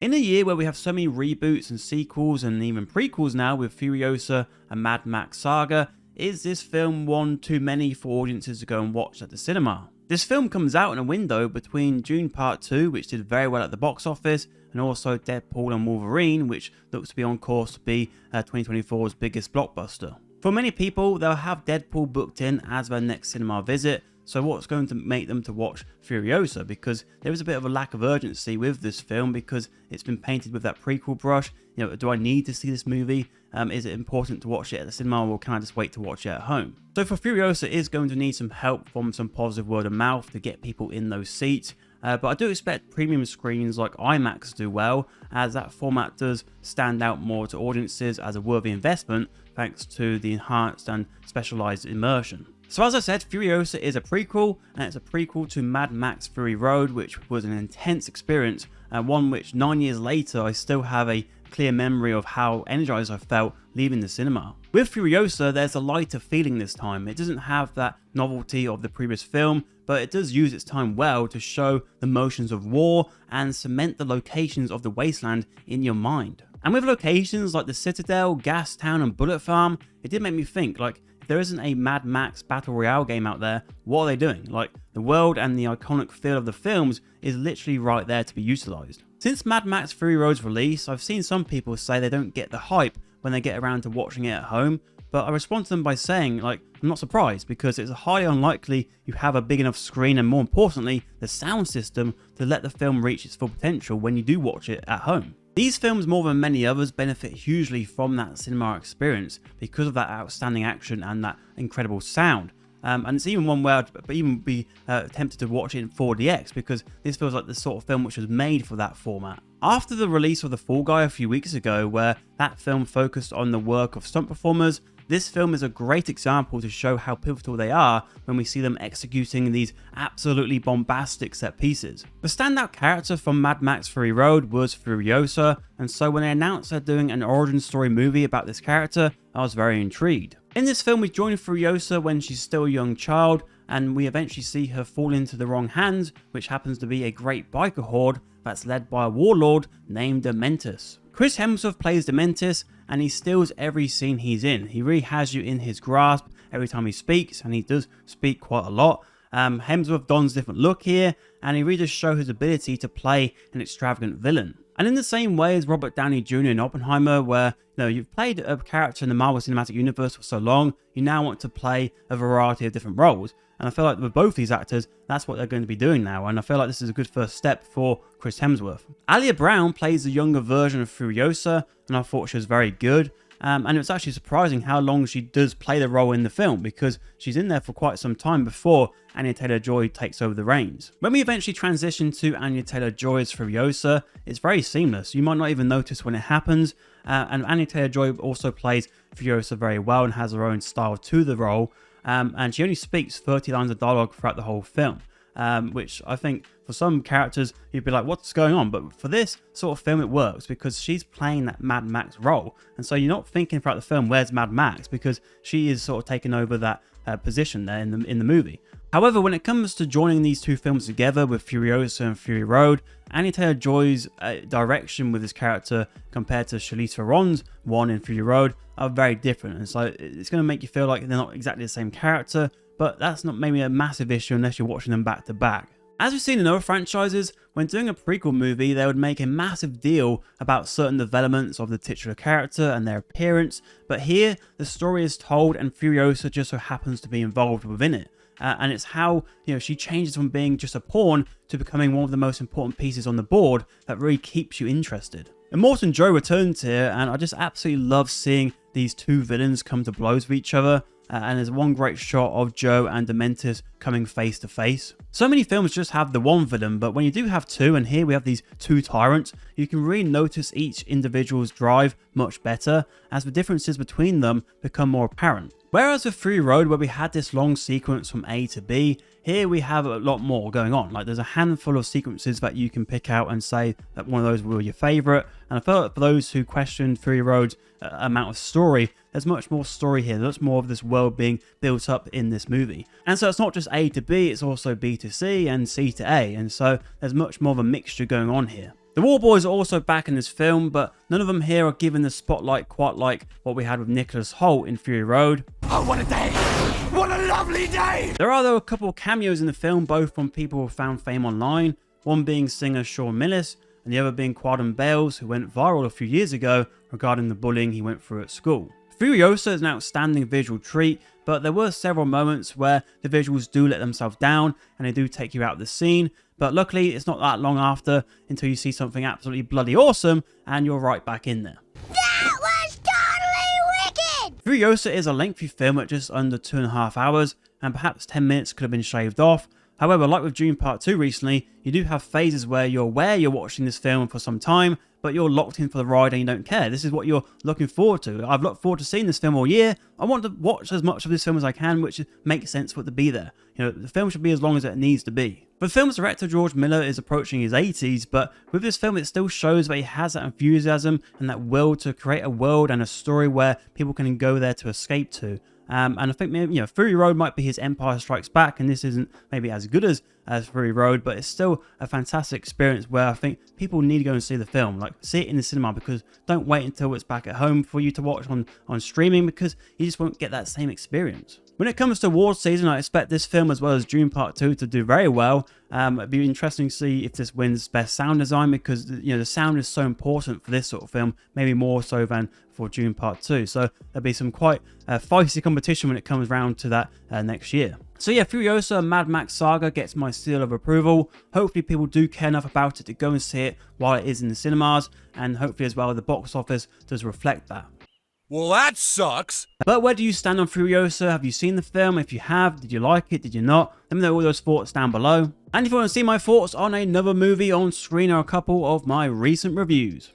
In a year where we have so many reboots and sequels and even prequels now with Furiosa and Mad Max Saga, is this film one too many for audiences to go and watch at the cinema? This film comes out in a window between Dune Part 2, which did very well at the box office, and also Deadpool and Wolverine, which looks to be on course to be 2024's biggest blockbuster. For many people, they'll have Deadpool booked in as their next cinema visit, so what's going to make them to watch Furiosa? Because there is a bit of a lack of urgency with this film because it's been painted with that prequel brush. You know, do I need to see this movie? Is it important to watch it at the cinema, or can I just wait to watch it at home? So for Furiosa, it is going to need some help from some positive word of mouth to get people in those seats. But I do expect premium screens like IMAX to do well, as that format does stand out more to audiences as a worthy investment thanks to the enhanced and specialized immersion. So as I said, Furiosa is a prequel, and it's a prequel to Mad Max Fury Road, which was an intense experience, and one which 9 years later I still have a clear memory of how energized I felt leaving the cinema. With Furiosa, there's a lighter feeling this time. It doesn't have that novelty of the previous film, but it does use its time well to show the motions of war and cement the locations of the wasteland in your mind. And with locations like the Citadel, Gas Town and Bullet Farm, it did make me think, like, if there isn't a Mad Max Battle Royale game out there, what are they doing? Like, the world and the iconic feel of the films is literally right there to be utilized. Since Mad Max Fury Road's release, I've seen some people say they don't get the hype when they get around to watching it at home, but I respond to them by saying, like, I'm not surprised, because it's highly unlikely you have a big enough screen and, more importantly, the sound system to let the film reach its full potential when you do watch it at home. These films, more than many others, benefit hugely from that cinema experience because of that outstanding action and that incredible sound. And it's even one where I'd even be tempted to watch it in 4DX, because this feels like the sort of film which was made for that format. After the release of The Fall Guy a few weeks ago, where that film focused on the work of stunt performers, this film is a great example to show how pivotal they are when we see them executing these absolutely bombastic set pieces. The standout character from Mad Max Fury Road was Furiosa, and so when they announced they're doing an origin story movie about this character, I was very intrigued. In this film, we join Furiosa when she's still a young child, and we eventually see her fall into the wrong hands, which happens to be a great biker horde that's led by a warlord named Dementis. Chris Hemsworth plays Dementis, and he steals every scene he's in. He really has you in his grasp every time he speaks, and he does speak quite a lot. Hemsworth dons a different look here, and he really does show his ability to play an extravagant villain. And in the same way as Robert Downey Jr. in Oppenheimer, where you've played a character in the Marvel Cinematic Universe for so long, you now want to play a variety of different roles. And I feel like with both these actors, that's what they're going to be doing now, and I feel like this is a good first step for Chris Hemsworth. Alia Brown plays the younger version of Furiosa, and I thought she was very good. And it's actually surprising how long she does play the role in the film, because she's in there for quite some time before Anya Taylor-Joy takes over the reins. When we eventually transition to Anya Taylor-Joy's Furiosa, it's very seamless. You might not even notice when it happens, and Anya Taylor-Joy also plays Furiosa very well and has her own style to the role, and she only speaks 30 lines of dialogue throughout the whole film. Which I think for some characters you'd be like, what's going on? But for this sort of film it works because she's playing that Mad Max role, and so you're not thinking throughout the film, where's Mad Max, because she is sort of taking over that position there in the movie. However, when it comes to joining these two films together with Furiosa and Fury Road, Anya Taylor-Joy's direction with this character compared to Charlize Theron's one in Fury Road are very different, and so it's going to make you feel like they're not exactly the same character. But that's not maybe a massive issue unless you're watching them back to back. As we've seen in other franchises, when doing a prequel movie, they would make a massive deal about certain developments of the titular character and their appearance, but here, the story is told and Furiosa just so happens to be involved within it. And it's how she changes from being just a pawn to becoming one of the most important pieces on the board that really keeps you interested. Immortan Joe returns here, and I just absolutely love seeing these two villains come to blows with each other. And there's one great shot of Joe and Dementis coming face to face. So many films just have the one villain, but when you do have two, and here we have these two tyrants, you can really notice each individual's drive much better as the differences between them become more apparent. Whereas with Fury Road, where we had this long sequence from A to B, here we have a lot more going on. Like, there's a handful of sequences that you can pick out and say that one of those were your favorite. And I feel like for those who questioned Fury Road's amount of story, there's much more story here. There's much more of this world being built up in this movie. And so it's not just A to B, it's also B to C and C to A. And so there's much more of a mixture going on here. The War Boys are also back in this film, but none of them here are given the spotlight quite like what we had with Nicholas Hoult in Fury Road. Oh, what a day! What a lovely day! There are though a couple of cameos in the film, both from people who found fame online, one being singer Shawn Millis, and the other being Quadden Bales, who went viral a few years ago regarding the bullying he went through at school. Furiosa is an outstanding visual treat, but there were several moments where the visuals do let themselves down and they do take you out of the scene, but luckily it's not that long after until you see something absolutely bloody awesome and you're right back in there. That was totally wicked! Furiosa is a lengthy film at just under 2.5 hours, and perhaps 10 minutes could have been shaved off. However, like with Dune Part 2 recently, you do have phases where you're aware you're watching this film for some time, but you're locked in for the ride and you don't care. This is what you're looking forward to. I've looked forward to seeing this film all year. I want to watch as much of this film as I can, which makes sense for it to be there. You know, the film should be as long as it needs to be. The film's director, George Miller, is approaching his 80s, but with this film it still shows that he has that enthusiasm and that will to create a world and a story where people can go there to escape to. And I think maybe, Fury Road might be his Empire Strikes Back, and this isn't maybe as good as Fury Road, but it's still a fantastic experience where I think people need to go and see the film, like see it in the cinema, because don't wait until it's back at home for you to watch on streaming, because you just won't get that same experience. When it comes to awards season, I expect this film as well as Dune Part 2 to do very well. It'd be interesting to see if this wins Best Sound Design, because the sound is so important for this sort of film, maybe more so than for Dune Part 2. So there'll be some quite feisty competition when it comes round to that next year. So yeah, Furiosa Mad Max Saga gets my seal of approval. Hopefully people do care enough about it to go and see it while it is in the cinemas, and hopefully as well the box office does reflect that. Well, that sucks! But where do you stand on Furiosa? Have you seen the film? If you have, did you like it? Did you not? Let me know all those thoughts down below. And if you want to see my thoughts on another movie on screen or a couple of my recent reviews.